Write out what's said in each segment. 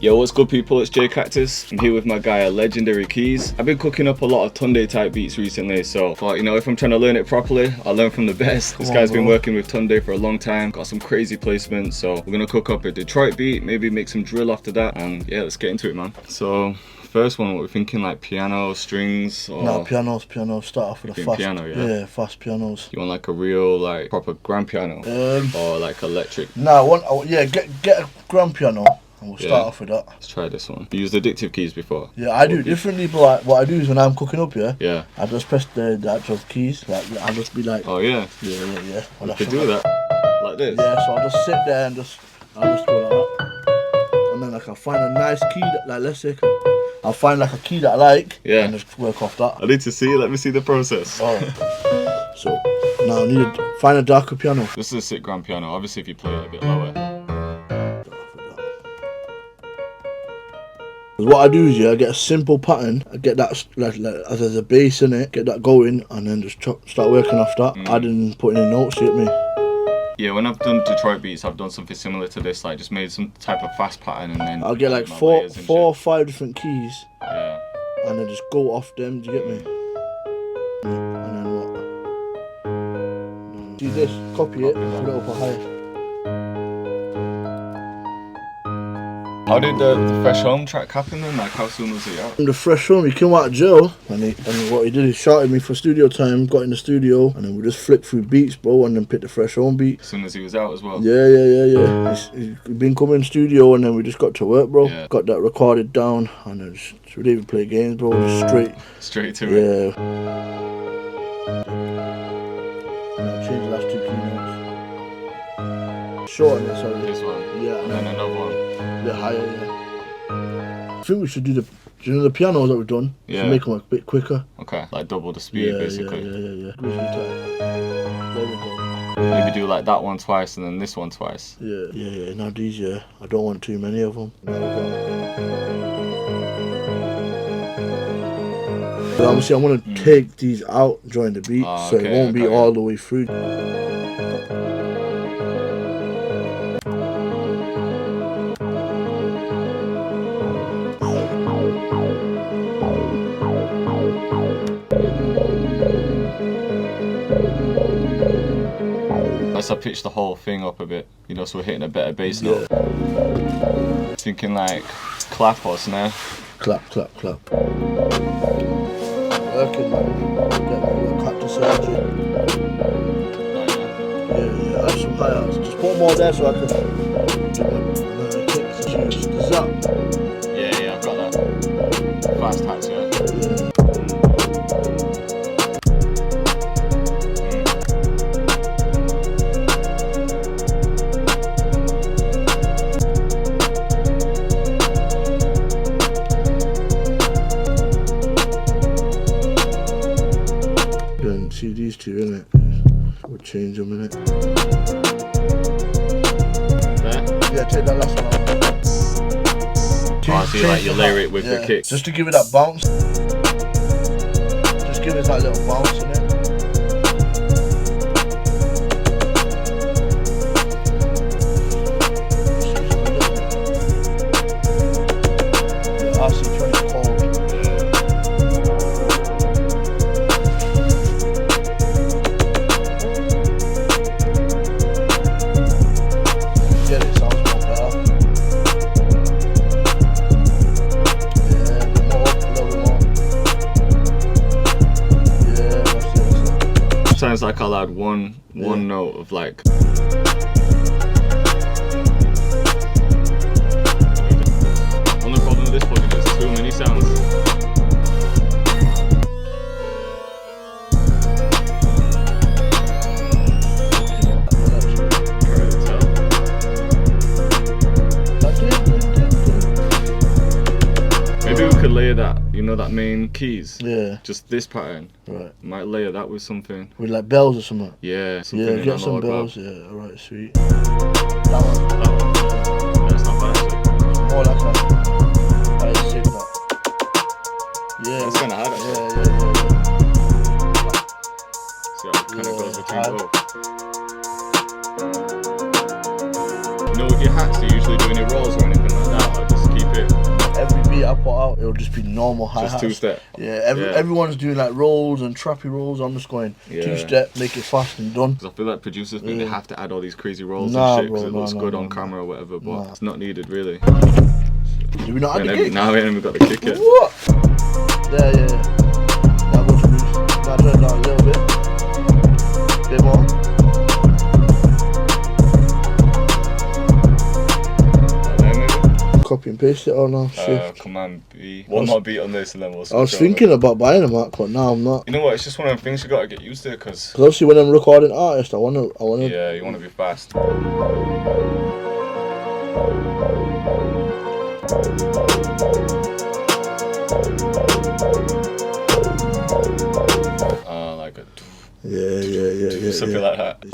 Yo, what's good people, it's Cactus. I'm here with my guy Legendary Keys. I've been cooking up a lot of Tunde type beats recently, so I thought, you know, if I'm trying to learn it properly, I'll learn from the best. This guy's been working with Tunde for a long time, got some crazy placements, so we're gonna cook up a Detroit beat, maybe make some drill after that, and yeah, let's get into it, man. So, first one, what we're thinking, like piano, strings, or... No, pianos, start off with a fast piano, yeah, fast pianos. You want like a real, like, proper grand piano? Or like electric? No, I want, yeah, get a grand piano. And we'll start off with that. Let's try this one. You used addictive keys before? Yeah, I do it differently, but what I do is when I'm cooking up, yeah, I just press the actual keys, like I'll just be like, oh yeah, yeah. You could do that, like this. Yeah, so I'll just sit there and I'll just go like that, and then like I'll find a nice key that, like, let's say I'll find like a key that I like, and just work off that. I need to see. Let me see the process. Alright. So now I need to find a darker piano. This is a sick grand piano. Obviously, if you play it a bit lower. What I do is, I get a simple pattern, I get that like as there's a bass in it, get that going, and then just start working off that, adding, putting in notes, you get me? Yeah, when I've done Detroit beats, I've done something similar to this, like just made some type of fast pattern and then... I'll get like four or five different keys, yeah, and then just go off them, do you get me? And then what? See this, copy it, put it up a high. How did the Fresh Home track happen then? Like, how soon was it out? The Fresh Home, he came out of jail, and what he did, he shouted me for studio time, got in the studio, and then we just flipped through beats, bro, and then picked the Fresh Home beat. As soon as he was out as well? Yeah. He's been coming studio, and then we just got to work, bro. Yeah. Got that recorded down, and then we didn't even play games, bro, just Straight to it? Yeah. And I'll change the last two keynotes. Shorten it, sorry. This one? Yeah. And then another one? The higher, yeah. I think we should do the pianos that we've done. Yeah. To make them a bit quicker. Okay, like double the speed, basically. Yeah. There we go. Maybe do like that one twice and then this one twice. Yeah. Now these, I don't want too many of them. There we go. But obviously, I want to take these out during the beat, so it won't be all the way through. Let's pitch the whole thing up a bit, you know, so we're hitting a better bass note. Thinking like clap or snare. Clap. Working, man. Get the Cactus surgery. Yeah, add some hi-hats. Just put more there so I can do my kicks and tunes. Does that? Yeah, I've got that. Fast hats, yeah. See these two, innit? We'll change them, innit? There? Yeah, take that last one out. Oh, so you layer it with the kicks. Just to give it that bounce. Just give it that little bounce, innit? Yeah, RC20 cold. Sounds like I'll add one note of like. Only problem with this plugin is too many sounds. Maybe we could layer that, you know, that main keys. Yeah. Just this pattern. Right. Might layer that with something. With like bells or something. Yeah. Something Yeah, get some bells. Yeah. Alright, sweet. That one. That's not bad actually. More like a signal. Yeah. It's kind of hard actually. Yeah. See how it kind of goes between both. You know, with your hats, do you usually do any rolls or anything like that, or just keep it it'll just be normal hi-hats. Just two-step. Yeah, everyone's doing like rolls and trappy rolls. I'm just going two-step, make it fast and done. Because I feel like producers think they have to add all these crazy rolls and shit because it looks good on camera or whatever, but it's not needed really. Did we not add the kick? Now we ain't even got the kick yet. What? Yeah. Now go to boost. Now turn it down a little bit. Bit more. Copy and paste it all now. Command B. One more beat on this and then we'll switch. I was thinking about buying a Mac, but now I'm not. You know what? It's just one of them things you gotta get used to because obviously when I'm recording artists, I wanna. Yeah, you wanna be fast. Like a. Yeah. Something like that.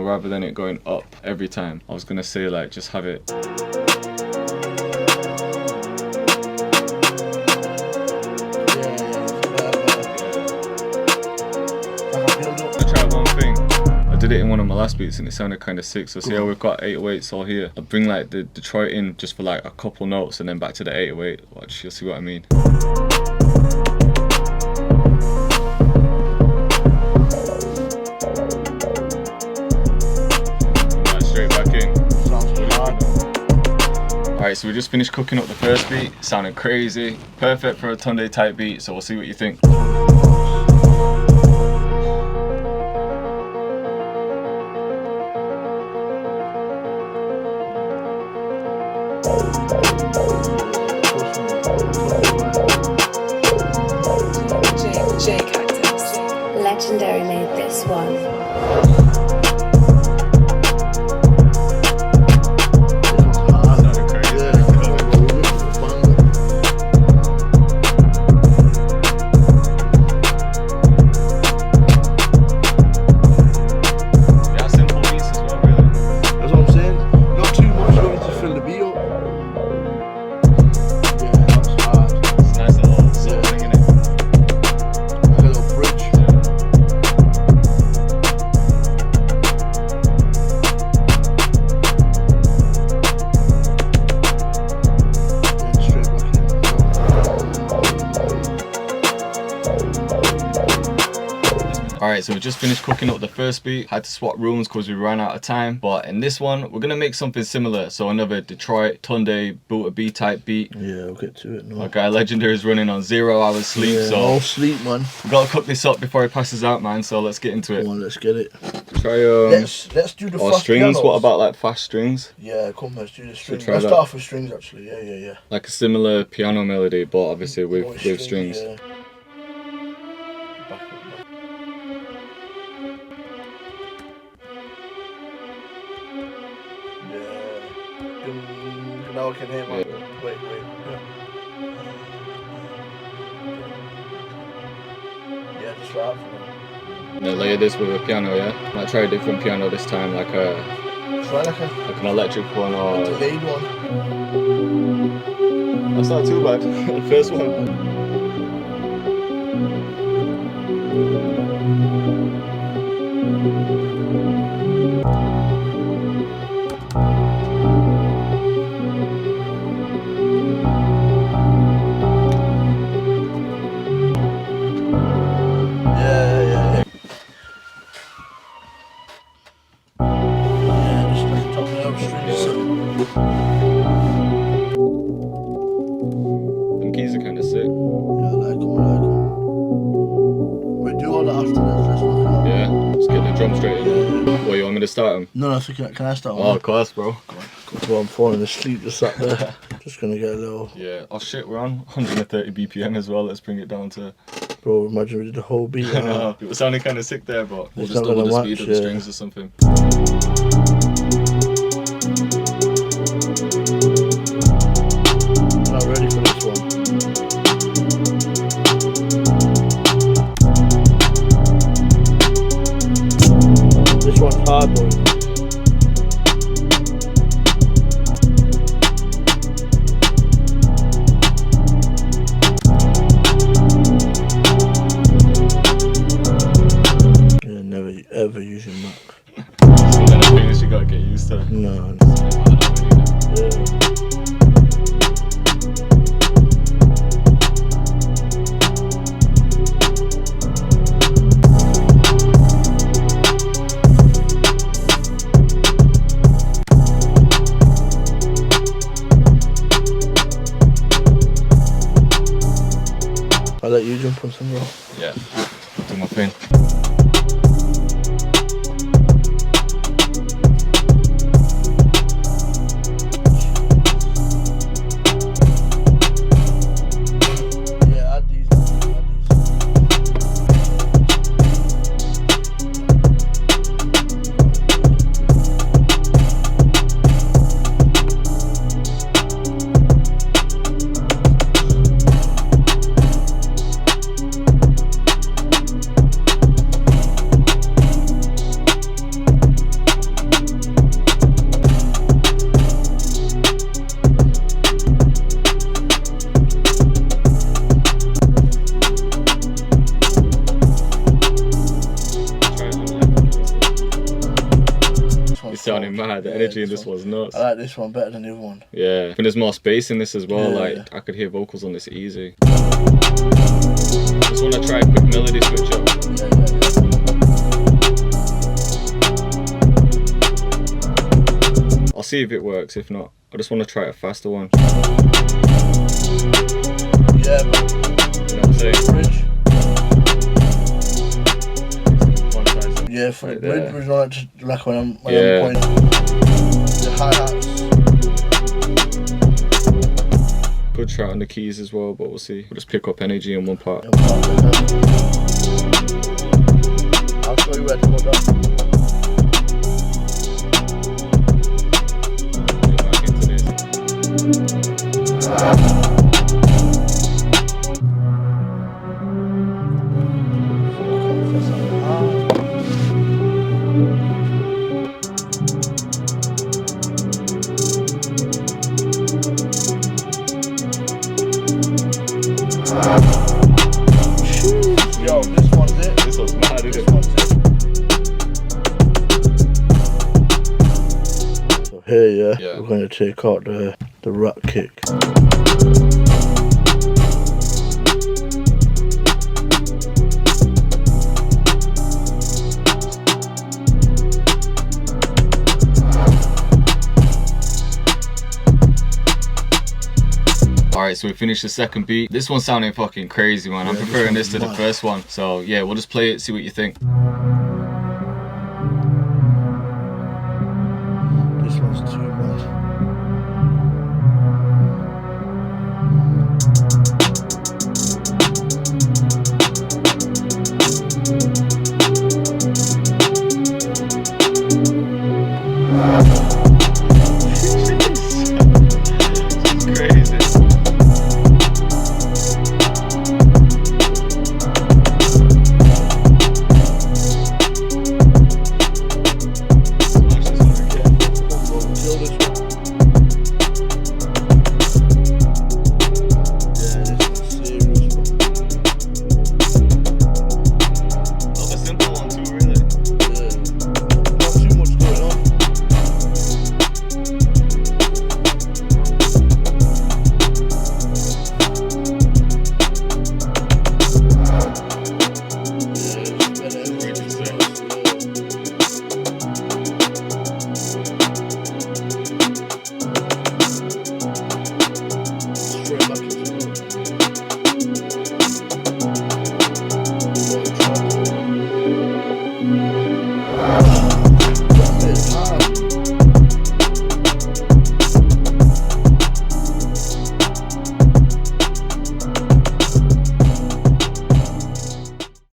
Rather than it going up every time, I was gonna say like just have it. Let's try one thing. I did it in one of my last beats and it sounded kind of sick. So see how we've got 808s all here. I'll bring like the Detroit in just for like a couple notes and then back to the 808. Watch, you'll see what I mean. Alright, so we just finished cooking up the first beat. Sounded crazy. Perfect for a Tunde type beat, so we'll see what you think. Cactus. Legendary made this one. Alright, so we just finished cooking up the first beat. Had to swap rooms because we ran out of time. But in this one, we're going to make something similar. So another Detroit, Tunde Booter Bee type beat. Yeah, we'll get to it now. My guy Legendary is running on 0 hours sleep. Yeah, so no sleep, man. We got to cook this up before he passes out, man. So let's get into it. Come on, let's get it. Try let's do the fast strings. pianos. What about like fast strings? Yeah, come let's do the strings. So let's start off with strings actually. Yeah. Like a similar piano melody, but obviously with strings. Yeah. Now I can hear my wait. Yeah, just right. And then layer this with a piano, yeah? Might try a different piano this time, like like an electric one or a delayed one. That's not too bad. The first one. me to start them? No, so can I start? Oh, of course, bro. Well, I'm falling asleep just sat there. Just gonna get a little. Yeah. Oh shit, we're on 130 BPM as well. Let's bring it down to. Bro, imagine we did the whole beat. No, it was sounding kind of sick there, but we'll It's just not double the gonna speed of match, the yeah. strings or something. I'm not ready for this one. This one's hard though. Yeah, never ever using Mac. Some kind of things you gotta get used to. No. I'll let you jump on some, bro. Yeah. Do my thing. Yeah, add these. It's sounding mad. The energy in this was nuts. I like this one better than the other one. Yeah. I think there's more space in this as well. Yeah. Like I could hear vocals on this easy. Just want to try a quick melody switch up. I'll see if it works. If not, I just want to try a faster one. Yeah, man. You know what I'm saying? Bridge. One size. Yeah, for Right the there. bridge on it, like when I'm Yeah. pointing. The hi-hats. Could try on the keys as well, but we'll see. We'll just pick up energy in one part. I'll show you where to go down. Get back into this. Yo, this one's it. This was mad, This isn't it? one's it. So here, Yeah. we're going to take out the rat kick. Alright, so we finished the second beat. This one's sounding fucking crazy, man. I'm Yeah, this preferring this to one's the mad. first one. So yeah, we'll just play it, see what you think.